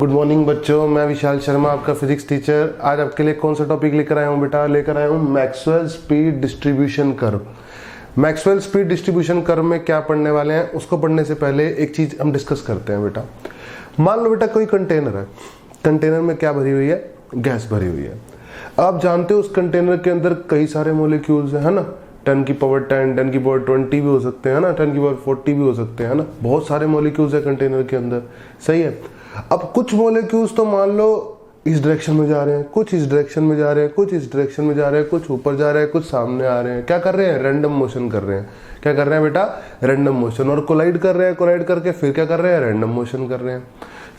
Good morning बच्चों, मैं विशाल शर्मा आपका फिजिक्स टीचर। आज आपके लिए कौन सा टॉपिक लेकर आया हूँ बेटा? लेकर आया हूँ Maxwell speed distribution curve. Maxwell speed distribution curve में क्या पढ़ने वाले हैं, उसको पढ़ने से पहले एक चीज हम डिस्कस करते हैं बेटा। मान लो बेटा कोई कंटेनर है, कंटेनर में क्या भरी हुई है? गैस भरी हुई है। आप जानते हो उस कंटेनर के अंदर कई सारे मोलिक्यूल्स है ना, 10 की पावर 10, 10 की पावर 20 भी हो सकते हैं ना, 10 की पावर 40 भी हो सकते हैं ना। बहुत सारे मोलिक्यूल्स है कंटेनर के अंदर, सही है। अब कुछ मोलिक्यूल्स तो मान लो इस डायरेक्शन में जा रहे हैं, कुछ इस डायरेक्शन में जा रहे हैं, कुछ इस डायरेक्शन में जा रहे हैं, कुछ ऊपर जा रहे हैं, कुछ सामने आ रहे हैं। क्या कर रहे हैं? रैंडम मोशन कर रहे हैं। क्या कर रहे हैं बेटा? Random motion. और कोलाइड कर रहे हैं, कोलाइड करके फिर क्या कर रहे हैं? रैंडम मोशन कर रहे हैं।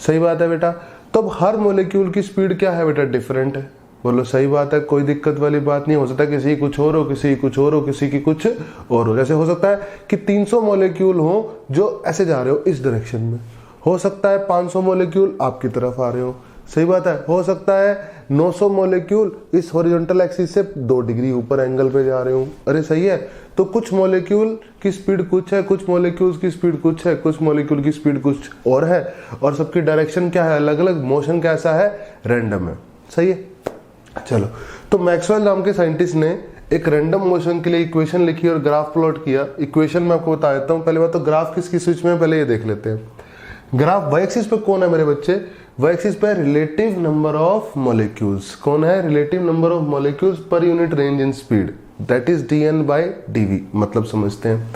सही बात है बेटा। तो अब हर मोलिक्यूल की स्पीड क्या है बेटा? डिफरेंट है। बोलो सही बात है, कोई दिक्कत वाली बात नहीं। हो सकता है किसी की कुछ और हो, किसी की कुछ और हो, किसी की कुछ और हो। जैसे हो सकता है कि 300 मोलिक्यूल हो जो ऐसे जा रहे हो इस डायरेक्शन में, हो सकता है 500 मोलिक्यूल आपकी तरफ आ रहे हो। सही बात है। हो सकता है 900 मोलिक्यूल इस हॉरिजॉन्टल एक्सिस से 2 डिग्री ऊपर एंगल पे जा रहे हो। अरे सही है। तो कुछ मोलिक्यूल की स्पीड कुछ है, कुछ मोलिक्यूल्स की स्पीड कुछ है, कुछ मोलिक्यूल की स्पीड कुछ और है, और सबकी डायरेक्शन क्या है? अलग अलग। मोशन कैसा है? रैंडम है। सही है। चलो, तो मैक्सवेल नाम के साइंटिस्ट ने एक रैंडम मोशन के लिए इक्वेशन लिखी और ग्राफ प्लॉट किया। इक्वेशन मैं आपको बता देता हूं। पहले बात तो ग्राफ किसकी स्विच में, पहले ये देख लेते हैं। ग्राफ वाई एक्सिस पे कौन है मेरे बच्चे? वाई एक्सिस पे रिलेटिव नंबर ऑफ मॉलिक्यूल्स। कौन है? Relative number of molecules per unit range in speed, that is dn by dv। मतलब समझते हैं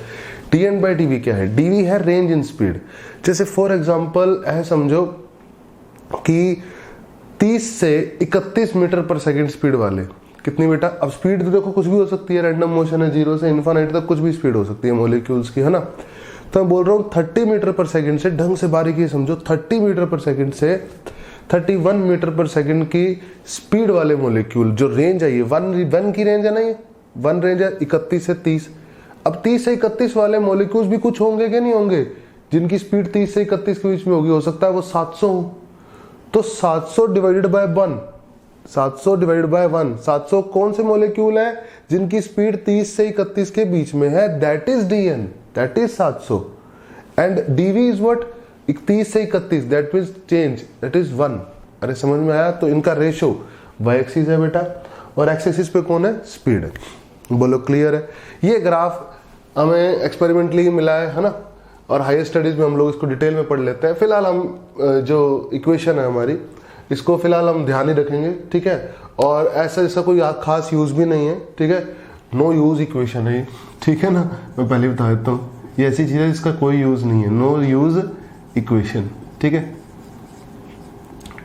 dn by dv क्या है? dv है रेंज इन स्पीड। जैसे फॉर एग्जांपल ऐसे समझो कि 30 से 31 मीटर पर सेकंड स्पीड वाले, कितनी बेटा? अब स्पीड तो देखो कुछ भी हो सकती है, रैंडम मोशन है, 0 से इन्फिनिटी तक कुछ भी स्पीड हो सकती है मॉलिक्यूल्स की, है ना। तो मैं बोल रहा हूँ 30 मीटर पर सेकंड से, ढंग से बारीकी समझो, 30 मीटर पर सेकंड से 31 मीटर पर सेकंड की स्पीड वाले मॉलिक्यूल, जो रेंज है ये वन की रेंज है ना, ये वन रेंज है 31 से 30। अब 30 से 31 वाले मॉलिक्यूल्स भी कुछ होंगे कि नहीं होंगे, जिनकी स्पीड 30 से 31 के बीच में होगी। हो सकता है वो 700 हो, तो 700 डिवाइडेड बाय 1, 700 डिवाइडेड बाय 1, 700 कौन से मॉलिक्यूल है जिनकी स्पीड 30 से 31 के बीच में है? That is dn, that is 700। And dv is what? 30 से 31, that means change, that is 1। अरे समझ में आया? तो इनका रेशो वाई एक्सिस है बेटा, और एक्स एक्सिस पे कौन है? स्पीड है। बोलो क्लियर है? ये ग्राफ हमें एक्सपेरिमेंटली मिला है ना, और हायर स्टडीज में हम लोग इसको डिटेल में पढ़ लेते हैं। फिलहाल हम जो इक्वेशन है हमारी, इसको फिलहाल हम ध्यान ही रखेंगे, ठीक है। और ऐसा इसका कोई खास यूज भी नहीं है, ठीक है। नो यूज इक्वेशन है, ठीक है ना। मैं पहले बता देता हूँ, ये ऐसी चीज है जिसका कोई यूज नहीं है। नो यूज इक्वेशन, ठीक है।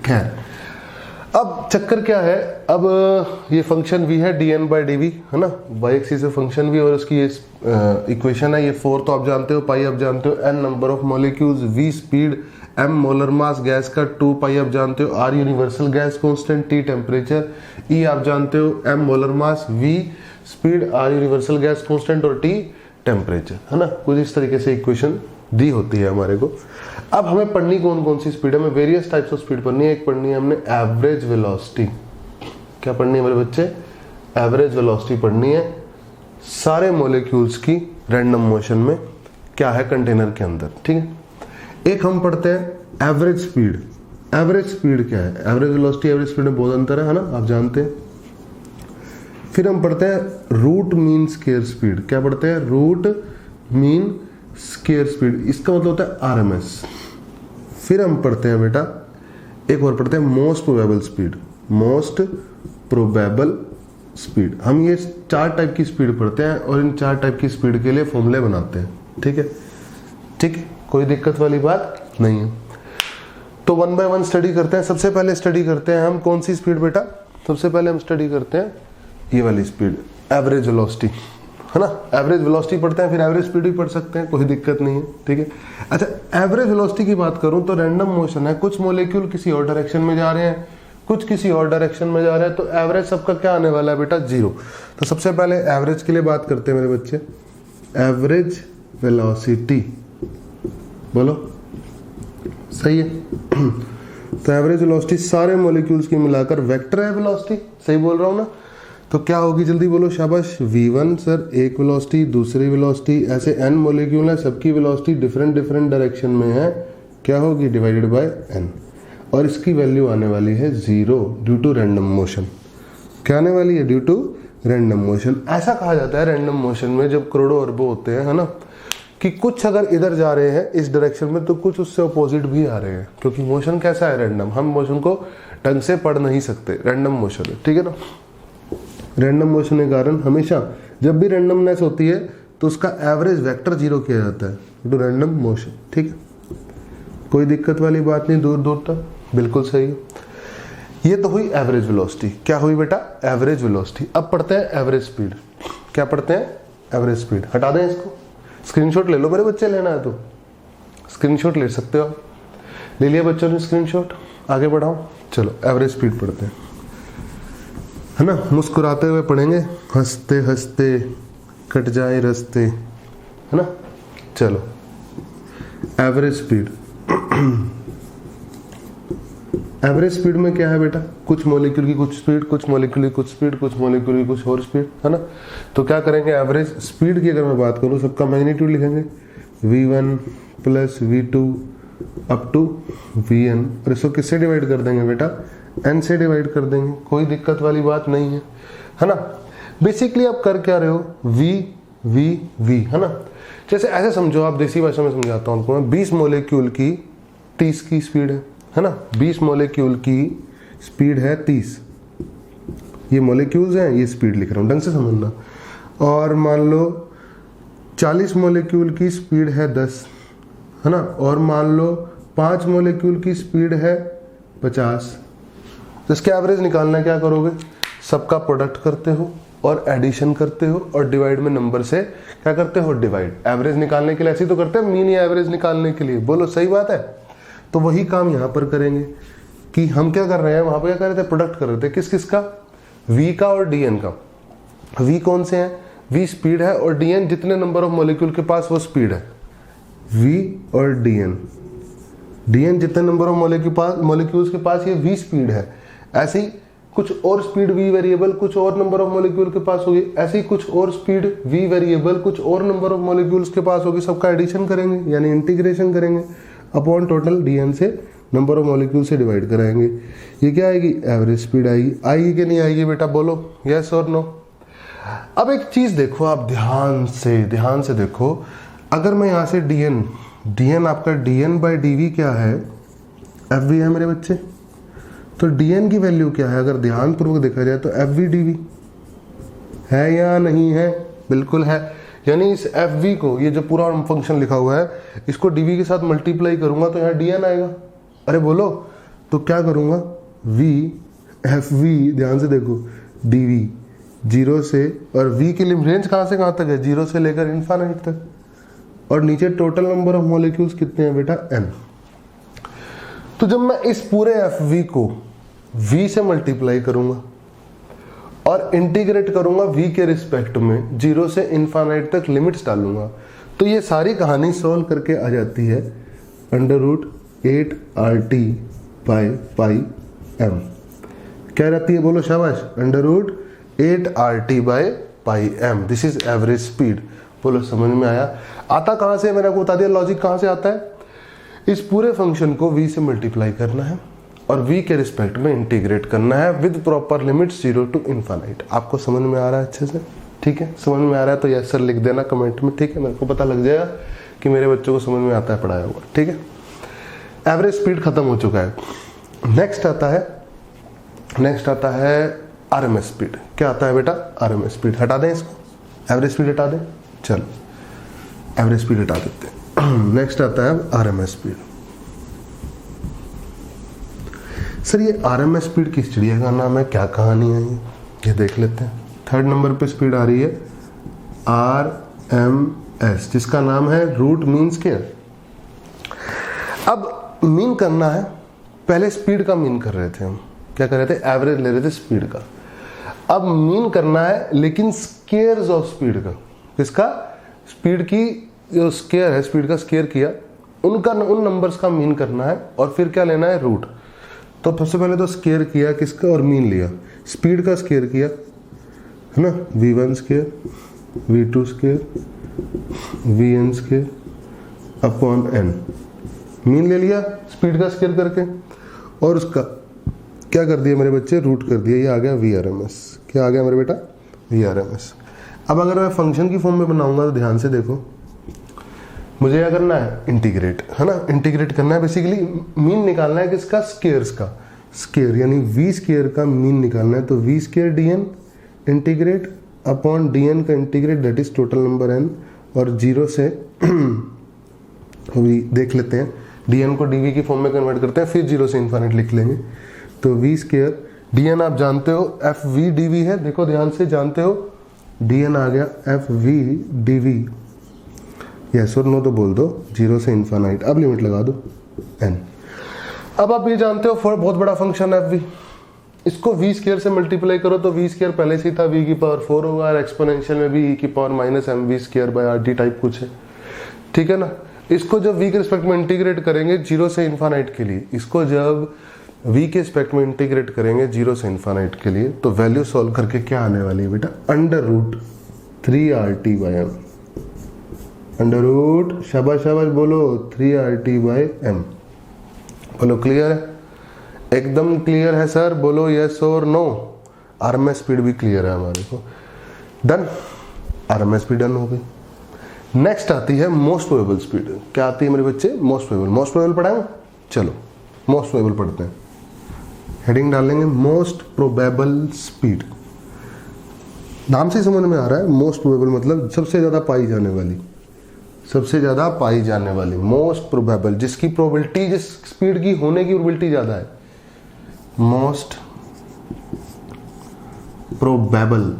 खैर, अब चक्कर क्या है? अब ये फंक्शन v है dn by dv, है ना, y एक्सिस से फंक्शन v, और उसकी ये इक्वेशन है। ये 4 तो आप जानते हो, पाई आप जानते हो, n number of molecules, v speed, m molar mass gas का, 2 पाई आप जानते हो, r universal gas constant, t temperature, e आप जानते हो, m molar mass, v speed, r universal gas constant और t टेम्परेचर, है ना। कुछ इस तरीके से इक्वेशन दी होती है हमारे को। अब हमें पढ़नी कौन कौन सी स्पीड है? हमें वेरियस टाइप्स ऑफ स्पीड पढ़नी है। एक पढ़नी है हमने एवरेज वेलोसिटी। क्या पढ़नी है मेरे बच्चे? एवरेज वेलोसिटी पढ़नी है सारे मॉलिक्यूल्स की रैंडम मोशन में क्या है कंटेनर के अंदर, ठीक है। एक हम पढ़ते हैं एवरेज स्पीड। एवरेज स्पीड क्या है? एवरेज वेलोसिटी एवरेज स्पीड में बहुत अंतर है ना, आप जानते हैं। फिर हम पढ़ते हैं रूट मीन स्क्वायर स्पीड। क्या पढ़ते हैं? रूट मीन स्क्वायर स्पीड, इसका मतलब होता है आरएमएस। फिर हम पढ़ते हैं बेटा, एक और पढ़ते हैं most probable speed. Most probable speed, हम ये 4 टाइप की स्पीड पढ़ते हैं, और इन 4 टाइप की स्पीड के लिए फॉर्मूले बनाते हैं, ठीक है। ठीक है, कोई दिक्कत वाली बात नहीं है। तो 1 बाय 1 स्टडी करते हैं। सबसे पहले स्टडी करते हैं हम कौन सी स्पीड बेटा? सबसे पहले हम स्टडी करते हैं ये वाली स्पीड, एवरेज वेलोसिटी, है ना। एवरेज वेलोसिटी पढ़ते हैं, फिर एवरेज स्पीड भी पढ़ सकते हैं, कोई दिक्कत नहीं है, ठीक है। अच्छा, एवरेज वेलोसिटी की बात करूं तो रैंडम मोशन है, कुछ मॉलिक्यूल किसी और डायरेक्शन में जा रहे हैं, कुछ किसी और डायरेक्शन में जा रहे हैं, तो एवरेज सबका क्या आने वाला है बेटा? 0। तो सबसे पहले एवरेज के लिए बात करते हैं मेरे बच्चे। एवरेज वेलोसिटी, बोलो सही है। तो एवरेज वेलोसिटी सारे मॉलिक्यूल्स की मिलाकर वेक्टर है वेलोसिटी, सही बोल रहा हूं ना। तो क्या होगी? जल्दी बोलो, शाबाश। v1 सर एक वेलोसिटी, दूसरी वेलोसिटी, ऐसे n मॉलिक्यूल है, सबकी वेलोसिटी डिफरेंट डिफरेंट डायरेक्शन में है, क्या होगी? Divided by n। और इसकी वैल्यू आने वाली है 0 ड्यू टू रैंडम मोशन। क्या आने वाली है? Due to random motion. ऐसा कहा जाता है रैंडम मोशन में जब करोड़ों अरबों होते हैं, है ना, कि कुछ अगर इधर जा रहे हैं इस डायरेक्शन में तो कुछ उससे अपोजिट भी आ रहे हैं, क्योंकि मोशन कैसा है? रैंडम। हम मोशन को ढंग से पढ़ नहीं सकते, रैंडम मोशन है, ठीक है ना। रैंडम मोशन के कारण हमेशा जब भी रैंडमनेस होती है तो उसका एवरेज वेक्टर 0 किया जाता है टू रैंडम मोशन, ठीक है। कोई दिक्कत वाली बात नहीं दूर दूर तक, बिल्कुल सही है। ये तो हुई एवरेज वेलोसिटी। क्या हुई बेटा? Average velocity. अब पढ़ते हैं एवरेज स्पीड। क्या पढ़ते हैं? Average speed. हटा दें इसको, स्क्रीनशॉट ले लो मेरे बच्चे, लेना है तो स्क्रीनशॉट ले सकते हो। ले लिया बच्चों ने स्क्रीनशॉट? आगे बढ़ाओ, चलो एवरेज स्पीड पढ़ते हैं, है ना। मुस्कुराते हुए पढ़ेंगे, हंसते हंसते कट जाए रास्ते, है ना। चलो एवरेज स्पीड। एवरेज स्पीड में क्या है बेटा? कुछ मॉलिक्यूल की कुछ स्पीड, कुछ मॉलिक्यूल की कुछ स्पीड, कुछ मॉलिक्यूल की कुछ और स्पीड, है ना। तो क्या करेंगे? एवरेज स्पीड की अगर मैं बात करूं, सबका मैग्नीट्यूड लिखेंगे v1 plus v2 up to vn, और इसको किससे डिवाइड कर देंगे बेटा? n से डिवाइड कर देंगे। कोई दिक्कत वाली बात नहीं है ना। बेसिकली आप कर क्या रहे हो? v, है ना। जैसे ऐसे समझो, आप देसी भाषा में समझाता हूं आपको मैं, 20 मॉलिक्यूल की 30 की स्पीड है ना। 20 मॉलिक्यूल की स्पीड है 30, ये मॉलिक्यूल्स हैं, ये स्पीड लिख रहा हूं, ढंग से समझना। और मान लो 40 मॉलिक्यूल की स्पीड है 10, है ना। और मान लो 5 मॉलिक्यूल की स्पीड है 50। तो इसके एवरेज निकालना है, क्या करोगे? सबका प्रोडक्ट करते हो और एडिशन करते हो और डिवाइड में नंबर से क्या करते हो? डिवाइड। एवरेज निकालने के लिए ऐसे ही तो करते हैं, मीन या एवरेज निकालने के लिए। बोलो सही बात है। तो वही काम यहाँ पर करेंगे कि हम क्या कर रहे हैं, वहां पर क्या कर रहे थे? प्रोडक्ट कर रहे थे। किस किस का? v का और dn का। v कौन से हैं? v स्पीड है, और dn जितने नंबर ऑफ मॉलिक्यूल के पास वो स्पीड है। v और dn जितने नंबर ऑफ मॉलिक्यूल्स के पास ये v स्पीड है। ऐसे ही कुछ और स्पीड v वेरिएबल कुछ और नंबर ऑफ मॉलिक्यूल के पास होगी। ऐसे ही कुछ और स्पीड v वेरिएबल कुछ और नंबर ऑफ मॉलिक्यूल्स के पास होगी। सबका एडिशन करेंगे यानी इंटीग्रेशन करेंगे अपॉन टोटल dn से नंबर ऑफ मॉलिक्यूल से डिवाइड कराएंगे। ये क्या आएगी? एवरेज स्पीड आएगी। आएगी कि नहीं आएगी बेटा? बोलो यस और नो। अब एक चीज देखो, आप ध्यान से देखो। अगर मैं यहां से dn आपका dn बाई dv क्या है? fv है मेरे बच्चे। तो dn की वैल्यू क्या है? अगर ध्यान पूर्वक देखा जाए तो fv dv है या नहीं है? बिल्कुल है। यानी इस fv को, ये जो पूरा फंक्शन लिखा हुआ है, इसको dv के साथ मल्टीप्लाई करूंगा तो यहाँ dn आएगा। अरे बोलो, तो क्या करूंगा? v fv, ध्यान से देखो, dv 0 से, और v की रेंज कहां से कहां तक है? 0 से लेकर इनफाइनाइट तक। और नीचे टोटल नंबर ऑफ मॉलिक्यूल्स कितने हैं बेटा? n। तो जब मैं इस पूरे fv को v से मल्टीप्लाई करूंगा और इंटीग्रेट करूंगा v के रिस्पेक्ट में, 0 से इनफाइनाइट तक लिमिट्स डालूंगा, तो ये सारी कहानी सॉल्व करके आ जाती है √8RT बाई पाई m। क्या रहती है? बोलो शाबाश। √8RT by pi m। This is average speed. बोलो समझ में आया? आता कहां से? मैंने आपको बता दिया लॉजिक कहां से आता है। इस पूरे फंक्शन को v से मल्टीप्लाई करना है और v के रिस्पेक्ट में इंटीग्रेट करना है with proper limits 0 to infinite. आपको समझ में आ रहा है अच्छे से? ठीक है, समझ में आ रहा है तो यस सर लिख देना कमेंट में, ठीक है। मेरे को पता लग जाएगा कि मेरे बच्चों को समझ में आता है पढ़ाया हुआ, ठीक है। एवरेज स्पीड खत्म हो चुका है। नेक्स्ट आता है आरएमएस स्पीड। क्या आता है बेटा? RMS speed. हटा दें इसको, एवरेज स्पीड हटा दें। चलो एवरेज स्पीड हटा देते हैं। नेक्स्ट आता है आरएमएस स्पीड। सर ये आरएमएस स्पीड किस चिड़िया का नाम है? क्या कहानी है ये देख लेते हैं। 3rd नंबर पे स्पीड आ रही है आरएमएस, जिसका नाम है रूट मीन स्क्वायर। अब मीन करना है, पहले स्पीड का मीन कर रहे थे हम, क्या कर रहे थे? एवरेज ले रहे थे स्पीड का। अब मीन करना है लेकिन स्केयर्स ऑफ स्पीड का। किसका? स्पीड की जो स्केयर है, स्पीड का स्केयर किया, उन नंबर्स का मीन करना है और फिर क्या लेना है? रूट। तो सबसे पहले तो स्केयर किया किसका और मीन लिया। स्पीड का स्केयर किया, है ना, v1 square, v2 square, vn square upon n। Mean ले लिया स्पीड का स्केयर करके, और उसका क्या कर दिया मेरे बच्चे, रूट कर दिया, ये आ गया VRMS। क्या आ गया मेरे बेटा, VRMS। अब अगर मैं फंक्शन की फॉर्म में बनाऊंगा तो ध्यान से देखो, मुझे क्या करना है, इंटीग्रेट, है ना, इंटीग्रेट करना है। बेसिकली मीन निकालना है किसका, स्केयर्स का, स्केयर यानी वी स्केयर का मीन निकालना है। तो we square dn integrate upon dn का integrate, that is total number n, और 0 से अभी देख लेते हैं, dn को dv की फॉर्म में कन्वर्ट करते हैं, फिर 0 से इन्फिनिट लिख लेंगे। तो वी स्केयर dn आप जानते हो fv dv है, देखो ध्यान से, जानते हो dn आ गया fv dv, यस और नो तो बोल दो, 0 से इन्फिनिट, अब लिमिट लगा दो n। अब आप ये जानते हो बहुत बड़ा फंक्शन है fv, इसको v स्केयर से मल्टीप्लाई करो तो v स्केयर पहले से ही था, v की पावर 4 होगा, और एक्सपोनेंशियल में भी e की power minus mv square by rt type कुछ है, ठीक है ना। इसको जब v के रिस्पेक्ट में इंटीग्रेट करेंगे 0 से इन्फिनिट के लिए, इसको जब v के रिस्पेक्ट में इंटीग्रेट करेंगे 0 से इन्फिनिट के लिए, तो वैल्यू सॉल्व करके क्या आने वाली है बेटा, √3rt/m, अंडर रूट, शाबाश शाबाश बोलो, 3rt/m। बोलो क्लियर है, एकदम क्लियर है सर, बोलो यस और नो। आरएमएस स्पीड भी क्लियर है हमारे को, डन, आरएमएस स्पीड डन हो गई। नेक्स्ट आती है मोस्ट प्रोबेबल स्पीड। क्या आती है मेरे बच्चे, मोस्ट प्रोबेबल। मोस्ट प्रोबेबल पढ़ाएं, चलो मोस्ट प्रोबेबल पढ़ते हैं, हेडिंग डालेंगे मोस्ट प्रोबेबल स्पीड। नाम से समझ में आ रहा है, मोस्ट प्रोबेबल मतलब सबसे ज्यादा पाई जाने वाली, सबसे ज्यादा पाई जाने वाली, मोस्ट प्रोबेबल, जिसकी प्रोबेबिलिटी, जिस स्पीड की होने की प्रोबेबिलिटी ज्यादा है, मोस्ट प्रोबेबल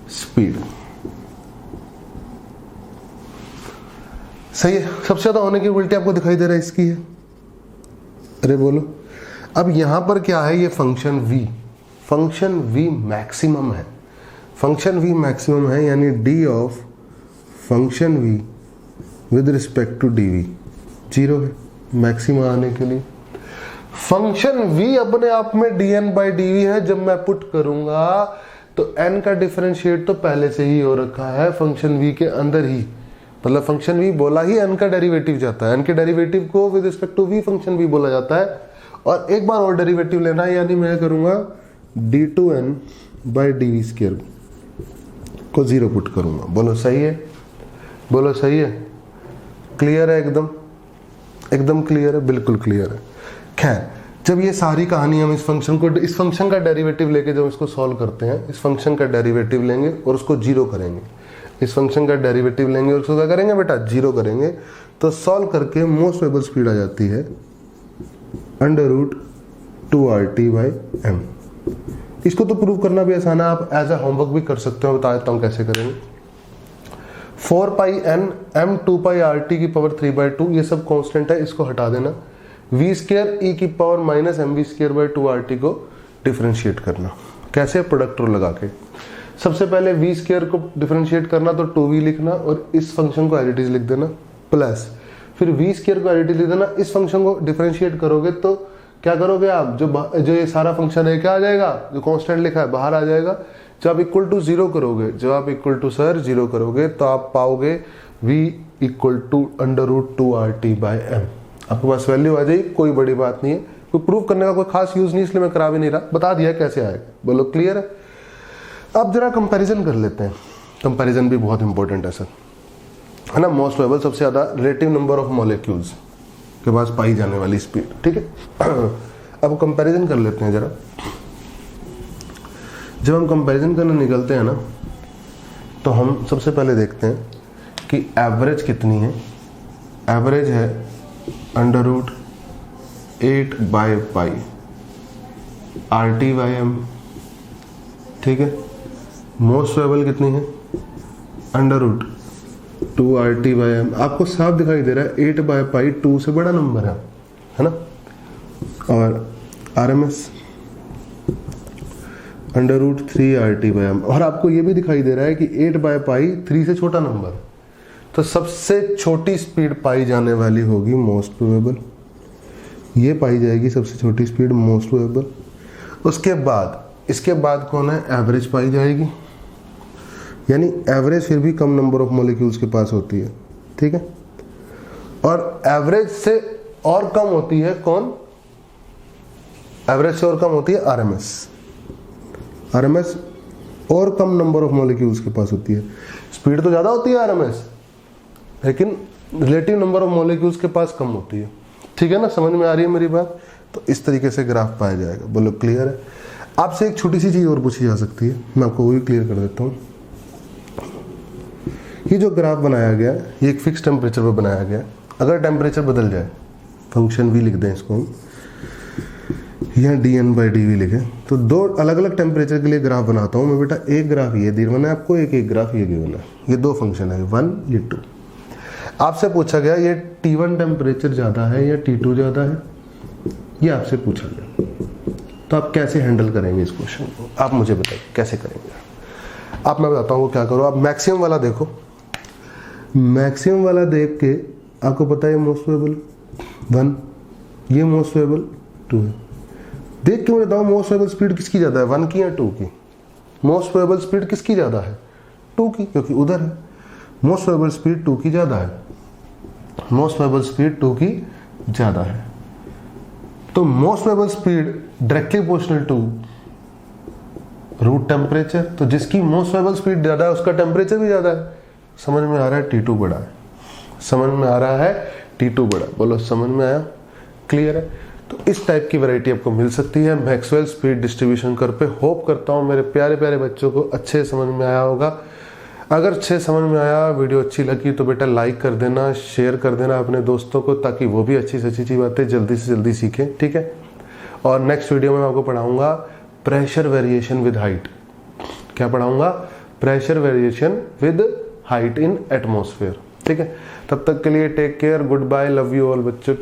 स्पीड। सही है, सबसे ज्यादा होने की प्रोबेबिलिटी आपको दिखाई दे रहा है इसकी है, अरे बोलो। अब यहां पर क्या है, ये function v, function v maximum है, फंक्शन v मैक्सिमम है, यानी d of function v with respect to dv 0 है मैक्सिमम आने के लिए। फंक्शन v अपने आप में dn/dv है, जब मैं पुट करूंगा तो n का डिफरेंशिएट तो पहले से ही हो रखा है फंक्शन v के अंदर ही, मतलब फंक्शन v बोला ही n का डेरिवेटिव जाता है, n के डेरिवेटिव को with respect to v function v बोला जाता है। और एक बार और डेरिवेटिव लेना है, यानी मैं करूंगा d2n/dv² को 0 पुट करूंगा। बोलो सही है, बोलो सही है, क्लियर है, एकदम एकदम क्लियर है, बिल्कुल क्लियर है। खैर, जब ये सारी कहानी हम इस फंक्शन का डेरिवेटिव लेके जब इसको सॉल्व करते हैं, इस फंक्शन का डेरिवेटिव लेंगे और उसको 0 करेंगे, इस फंक्शन का डेरिवेटिव लेंगे और उसको क्या करेंगे बेटा, 0 करेंगे, तो सॉल्व करके मोस्ट प्रोबेबल स्पीड आ जाती है √2rt/m। इसको तो प्रूव करना भी आसान है, आप एज ए होमवर्क भी कर सकते हो, बता देता हूँ कैसे करेंगे। 4πn m2πrt की पावर 3/2, ये सब कांस्टेंट है, इसको हटा देना। v स्क्वायर e की पावर माइनस mv²/2rt को डिफरेंशिएट करना, कैसे, प्रोडक्ट रूल लगा के। सबसे पहले v स्क्वायर को डिफरेंशिएट करना तो 2v लिखना और इस फंक्शन को एज इट इज लिख देना, प्लस फिर v स्क्वायर को एज इट इज लिख देना। इस फंक्शन को डिफरेंशिएट करोगे तो क्या करोगे आप, जो ये सारा फंक्शन है क्या आ जाएगा, जो कांस्टेंट लिखा है बाहर आ जाएगा। जब आप इक्वल टू 0 करोगे, जब आप इक्वल टू सर 0 करोगे तो आप पाओगे v इक्वल टू √2rt/m, आपके पास वैल्यू आ जाएगी। कोई बड़ी बात नहीं है, कोई प्रूव करने का कोई खास यूज नहीं, इसलिए मैं करा भी नहीं रहा, बता दिया कैसे आएगा। बोलो क्लियर है। अब जरा कंपैरिजन कर लेते हैं, कंपैरिजन भी बहुत इंपॉर्टेंट है सर, है ना। मोस्ट प्रोबेबल सबसे ज्यादा रिलेटिव नंबर ऑफ मॉलिक्यूल्स के पास पाई जाने वाली स्पीड, ठीक है। अब कंपैरिजन कर लेते हैं जरा। जब हम कंपैरिजन करने निकलते हैं ना, तो हम सबसे पहले देखते हैं कि एवरेज कितनी है। एवरेज है √8/π rt/m, ठीक है। मोस्ट प्रोबेबल कितनी है, √2rt/m। आपको साफ दिखाई दे रहा है 8/π 2 से बड़ा नंबर है ना। और RMS √3rt/m, और आपको ये भी दिखाई दे रहा है कि 8/π 3 से छोटा नंबर, तो सबसे छोटी स्पीड पाई जाने वाली होगी मोस्ट प्रोबेबल, ये पाई जाएगी सबसे छोटी स्पीड मोस्ट प्रोबेबल। उसके बाद इसके बाद कौन है, एवरेज पाई जाएगी, यानी एवरेज फिर भी कम नंबर ऑफ मॉलिक्यूल्स के पास होती है, ठीक है। और एवरेज से और कम होती है कौन? एवरेज से और कम होती है आरएमएस। आरएमएस और कम नंबर ऑफ मॉलिक्यूल्स के पास होती है। स्पीड तो ज़्यादा होती है आरएमएस, लेकिन रिलेटिव नंबर ऑफ मॉलिक्यूल्स के पास कम होती है। ठीक है ना, समझ में आ रही है मेरी बात? तो इस तरीके से ग्राफ पाया जाएगा। बोलो क्लियर है? आपसे एक छोटी सी चीज़ और पूछी जा सकती है, मैं आपको वो भी क्लियर कर देता हूँ। ये जो ग्राफ बनाया गया ये एक फिक्स टेम्परेचर पर बनाया गया। अगर टेम्परेचर बदल जाए, फंक्शन भी लिख दें इसको हम, यहाँ dN/dV लिखें, तो दो अलग अलग टेम्परेचर के लिए ग्राफ बनाता हूँ मैं बेटा। एक ग्राफ ये गिवन है आपको, एक ग्राफ ये गिवन है। ये दो फंक्शन है, 1 ये 2। आपसे पूछा गया ये T1 टेम्परेचर ज़्यादा है या T2 ज़्यादा है, ये आपसे पूछा गया। तो आप कैसे हैंडल करेंगे इस क्वेश्चन को, आप मुझे बताइए कैसे करेंगे आप। मैं बताता हूँ क्या करो। आप मैक्सिमम वाला देखो, मैक्सिमम वाला देख के आपको पता है मोस्ट वेबल 1, ये मोस्ट वेबल 2 है। देख के मुझे बताओ मोस्ट वेबल स्पीड किसकी ज़्यादा है, 1 की या 2 की? मोस्ट वेबल स्पीड किसकी ज़्यादा है? 2 की, क्योंकि उधर है। मोस्ट वेबल स्पीड 2 की ज़्यादा है। मोस्ट वेबल स्पीड 2 की ज़्यादा है। तो most probable speed directly proportional to root temperature. तो जिसकी मोस्ट वेबल स्पीड ज़्यादा है उसका टेम्परेचर भी ज़्यादा है। समझ में आ रहा है? T2 बड़ा है। समझ में आ रहा है? T2 बड़ा। बोलो समझ में आया? क्लियर है? तो इस टाइप की वैरायटी आपको मिल सकती है मैक्सवेल स्पीड डिस्ट्रीब्यूशन कर्व पे। होप करता हूँ मेरे प्यारे प्यारे बच्चों को अच्छे समझ में आया होगा। अगर अच्छे समझ में आया, वीडियो अच्छी लगी तो बेटा लाइक कर देना, शेयर कर देना अपने दोस्तों को, ताकि वो भी अच्छी से अच्छी बातें जल्दी से जल्दी सीखें। ठीक है? और नेक्स्ट वीडियो में मैं आपको पढ़ाऊंगा प्रेशर वेरिएशन विद हाइट। क्या पढ़ाऊंगा? Pressure variation with height in atmosphere. ठीक है? तब तक के लिए take care, good bye, love you all बच्चों।